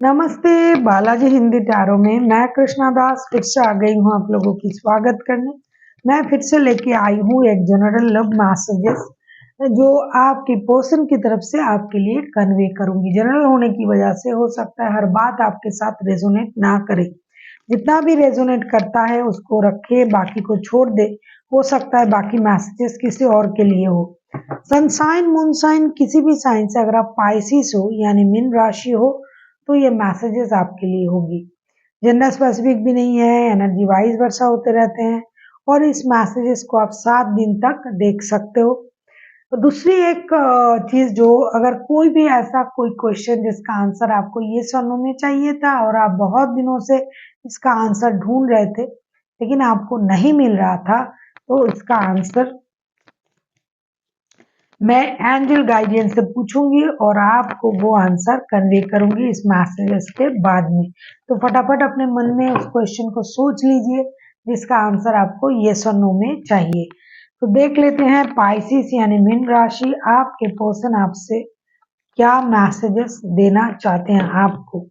नमस्ते, बालाजी हिंदी टैरो में मैं कृष्णा दास फिर से आ गई हूँ आप लोगों की स्वागत करने। मैं फिर से लेके आई हूँ एक जनरल लव मैसेजेस जो आपकी पर्सन की तरफ से आपके लिए कन्वे करूंगी। जनरल होने की वजह से हो सकता है हर बात आपके साथ रेजोनेट ना करे। जितना भी रेजोनेट करता है उसको रखे, बाकी को छोड़ दे। हो सकता है बाकी मैसेजेस किसी और के लिए हो। सनसाइन मूनसाइन किसी भी साइन से अगर आप पाइसिस हो यानी मीन राशि हो तो ये मैसेजेस आपके लिए होगी। जेंडर स्पेसिफिक भी नहीं है, एनर्जी वाइज वर्षा होते रहते हैं और इस मैसेजेस को आप 7 दिन तक देख सकते हो। तो दूसरी एक चीज, जो अगर कोई भी ऐसा कोई क्वेश्चन जिसका आंसर आपको ये सुनने में चाहिए था और आप बहुत दिनों से इसका आंसर ढूंढ रहे थे लेकिन आपको नहीं मिल रहा था, तो इसका आंसर मैं एंजल गाइडेंस से पूछूंगी और आपको वो आंसर कन्वे करूंगी इस मैसेजेस के बाद में। तो फटाफट अपने मन में उस क्वेश्चन को सोच लीजिए जिसका आंसर आपको यस और नो में चाहिए। तो देख लेते हैं पाइसिस यानी मीन राशि, आपके पर्सन आपसे क्या मैसेजेस देना चाहते हैं आपको।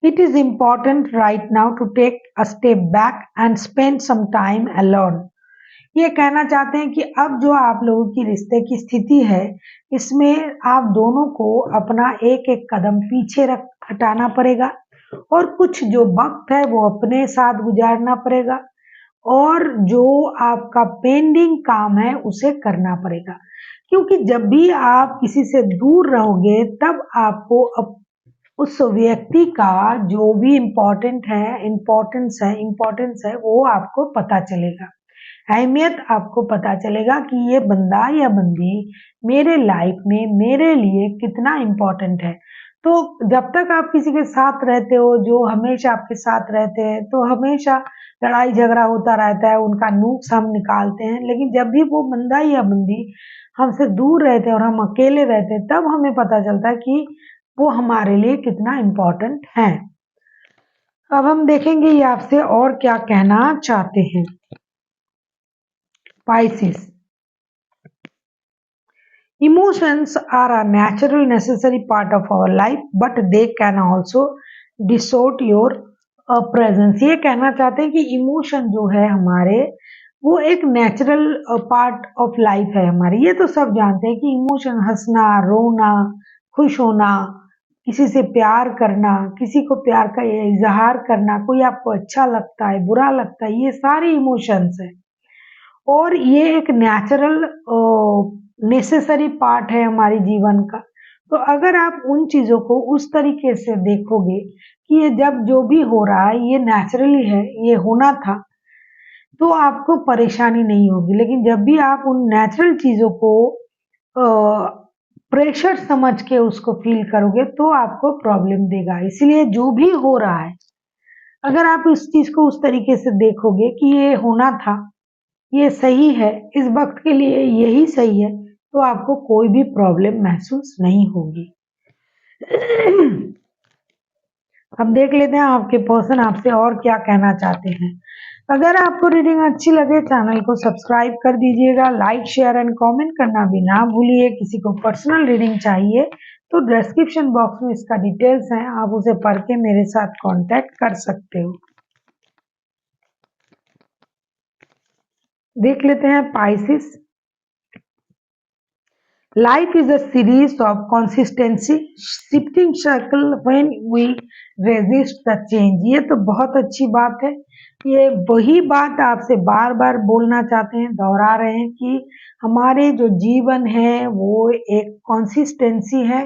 It is important right now to take a step back and spend some time alone. ये कहना चाहते हैं कि अब जो आप लोगों की रिश्ते की स्थिति है इसमें आप दोनों को अपना एक एक कदम पीछे रख हटाना पड़ेगा और कुछ जो वक्त है वो अपने साथ गुजारना पड़ेगा और जो आपका पेंडिंग काम है उसे करना पड़ेगा। क्योंकि जब भी आप किसी से दूर रहोगे तब आपको उस व्यक्ति का जो भी इम्पोर्टेंस है वो आपको पता चलेगा। अहमियत आपको पता चलेगा कि ये बंदा या बंदी मेरे लाइफ में मेरे लिए कितना इम्पोर्टेंट है। तो जब तक आप किसी के साथ रहते हो जो हमेशा आपके साथ रहते हैं तो हमेशा लड़ाई झगड़ा होता रहता है, उनका नुक्स हम निकालते हैं। लेकिन जब भी वो बंदा या बंदी हमसे दूर रहते हैं और हम अकेले रहते हैं तब हमें पता चलता है कि वो हमारे लिए कितना इम्पोर्टेंट है। अब हम देखेंगे ये आपसे और क्या कहना चाहते हैं। Pisces. Emotions are a natural necessary part of our life but they can also distort your presence. ये कहना चाहते हैं कि इमोशन जो है हमारे वो एक नेचुरल पार्ट ऑफ लाइफ है हमारी। ये तो सब जानते हैं कि इमोशन हंसना, रोना, खुश होना, किसी से प्यार करना, किसी को प्यार का इजहार करना, कोई आपको अच्छा लगता है, बुरा लगता है, ये सारे इमोशंस है और ये एक नेचुरल नेसेसरी पार्ट है हमारे जीवन का। तो अगर आप उन चीजों को उस तरीके से देखोगे कि ये जब जो भी हो रहा है ये नेचुरली है, ये होना था, तो आपको परेशानी नहीं होगी। लेकिन जब भी आप उन नेचुरल चीजों को प्रेशर समझ के उसको फील करोगे तो आपको प्रॉब्लम देगा। इसलिए जो भी हो रहा है अगर आप इस चीज को उस तरीके से देखोगे कि ये होना था, ये सही है, इस वक्त के लिए यही सही है, तो आपको कोई भी प्रॉब्लम महसूस नहीं होगी। अब देख लेते हैं आपके पर्सन आपसे और क्या कहना चाहते हैं। अगर आपको रीडिंग अच्छी लगे चैनल को सब्सक्राइब कर दीजिएगा, लाइक शेयर एंड कमेंट करना भी ना भूलिए। किसी को पर्सनल रीडिंग चाहिए तो डिस्क्रिप्शन बॉक्स में इसका डिटेल्स है, आप उसे पढ़ के मेरे साथ कांटेक्ट कर सकते हो। देख लेते हैं Pisces. Life is a series of consistency shifting cycle when we resist the change. ये तो बहुत अच्छी बात है। ये वही बात आपसे बार बार बोलना चाहते हैं, दोहरा रहे हैं कि हमारे जो जीवन है वो एक कंसिस्टेंसी है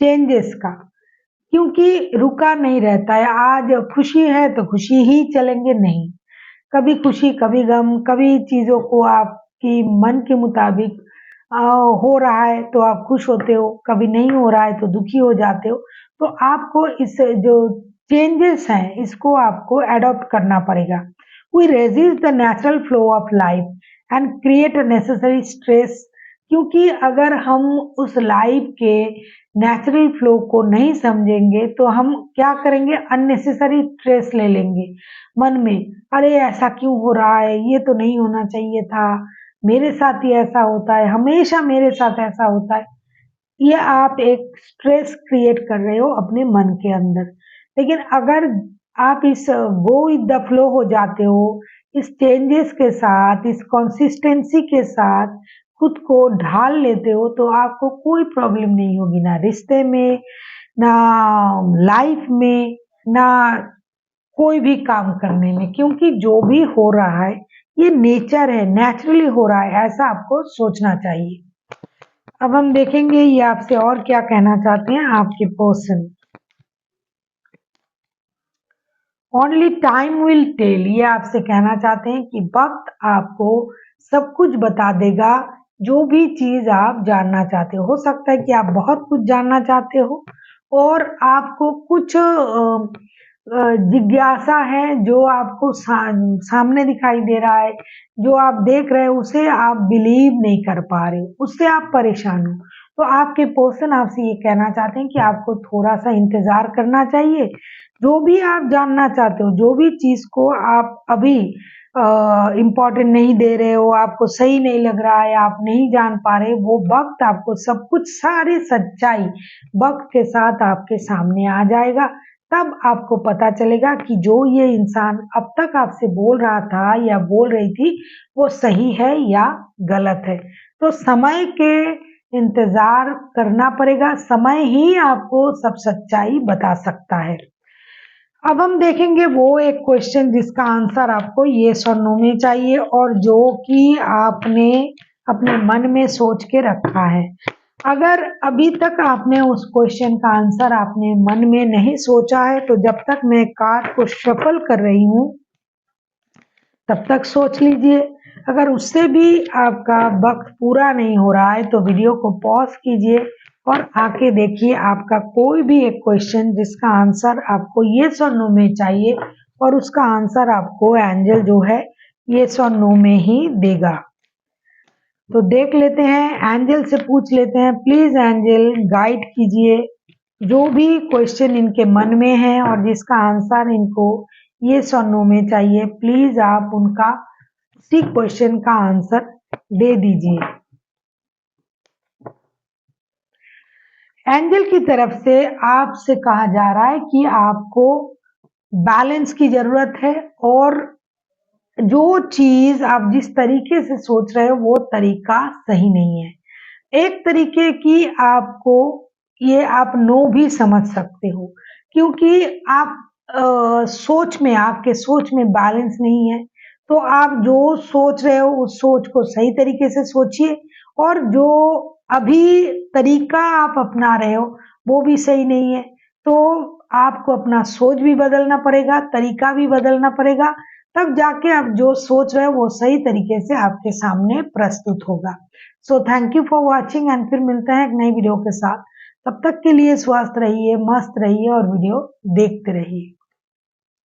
चेंजेस का, क्योंकि रुका नहीं रहता है। आज खुशी है तो खुशी ही चलेंगे नहीं, कभी खुशी कभी गम, कभी चीजों को आपकी मन के मुताबिक हो रहा है तो आप खुश होते हो, कभी नहीं हो रहा है तो दुखी हो जाते हो। तो आपको इस जो चेंजेस हैं इसको आपको एडॉप्ट करना पड़ेगा। We resist the natural flow of life and create a necessary stress, क्योंकि अगर हम उस लाइफ के नेचुरल फ्लो को नहीं समझेंगे तो हम क्या करेंगे, अननेसेसरी स्ट्रेस ले लेंगे मन में। अरे ऐसा क्यों हो रहा है, ये तो नहीं होना चाहिए था, मेरे साथ ही ऐसा होता है, हमेशा मेरे साथ ऐसा होता है। ये आप एक स्ट्रेस क्रिएट कर रहे हो अपने मन के अंदर। लेकिन अगर आप इस गो विद द फ्लो हो जाते हो, इस चेंजेस के साथ, इस कंसिस्टेंसी के साथ खुद को ढाल लेते हो, तो आपको कोई प्रॉब्लम नहीं होगी, ना रिश्ते में, ना लाइफ में, ना कोई भी काम करने में। क्योंकि जो भी हो रहा है ये नेचर है, नेचुरली हो रहा है, ऐसा आपको सोचना चाहिए। अब हम देखेंगे ये आपसे और क्या कहना चाहते हैं आपके person. Only time will tell, ये आपसे कहना चाहते हैं कि वक्त आपको सब कुछ बता देगा, जो भी चीज आप जानना चाहते हो सकता है कि आप बहुत कुछ जानना चाहते हो और आपको कुछ जिज्ञासा है जो आपको सामने दिखाई दे रहा है, जो आप देख रहे हो उसे आप बिलीव नहीं कर पा रहे हो, उससे आप परेशान हो। तो आपके पर्सन आपसे ये कहना चाहते हैं कि आपको थोड़ा सा इंतजार करना चाहिए। जो भी आप जानना चाहते हो, जो भी चीज को आप अभी इम्पोर्टेंट नहीं दे रहे हो, आपको सही नहीं लग रहा है, आप नहीं जान पा रहे, वो वक्त आपको सब कुछ, सारी सच्चाई वक्त के साथ आपके सामने आ जाएगा। तब आपको पता चलेगा कि जो ये इंसान अब तक आपसे बोल रहा था या बोल रही थी वो सही है या गलत है। तो समय के इंतजार करना पड़ेगा, समय ही आपको सब सच्चाई बता सकता है। अब हम देखेंगे वो एक क्वेश्चन जिसका आंसर आपको येस और नो में चाहिए और जो कि आपने अपने मन में सोच के रखा है। अगर अभी तक आपने उस क्वेश्चन का आंसर आपने मन में नहीं सोचा है तो जब तक मैं कार्ड को शफल कर रही हूं तब तक सोच लीजिए। अगर उससे भी आपका वक्त पूरा नहीं हो रहा है तो वीडियो को पॉज कीजिए और आके देखिए आपका कोई भी एक क्वेश्चन जिसका आंसर आपको येस और नो में चाहिए और उसका आंसर आपको एंजल जो है येस और नो में ही देगा। तो देख लेते हैं, एंजल से पूछ लेते हैं, प्लीज एंजल गाइड कीजिए जो भी क्वेश्चन इनके मन में है और जिसका आंसर इनको येस और नो में चाहिए, प्लीज आप उनका उसी क्वेश्चन का आंसर दे दीजिए। एंजल की तरफ से आपसे कहा जा रहा है कि आपको बैलेंस की जरूरत है और जो चीज आप जिस तरीके से सोच रहे हो वो तरीका सही नहीं है। एक तरीके की आपको ये आप नो भी समझ सकते हो क्योंकि आप सोच में, आपके सोच में बैलेंस नहीं है। तो आप जो सोच रहे हो उस सोच को सही तरीके से सोचिए और जो अभी तरीका आप अपना रहे हो वो भी सही नहीं है। तो आपको अपना सोच भी बदलना पड़ेगा, तरीका भी बदलना पड़ेगा, तब जाके आप जो सोच रहे हो वो सही तरीके से आपके सामने प्रस्तुत होगा। So thank you for watching and फिर मिलते हैं एक नई वीडियो के साथ। तब तक के लिए स्वस्थ रहिए, मस्त रहिए और वीडियो देखते रहिए।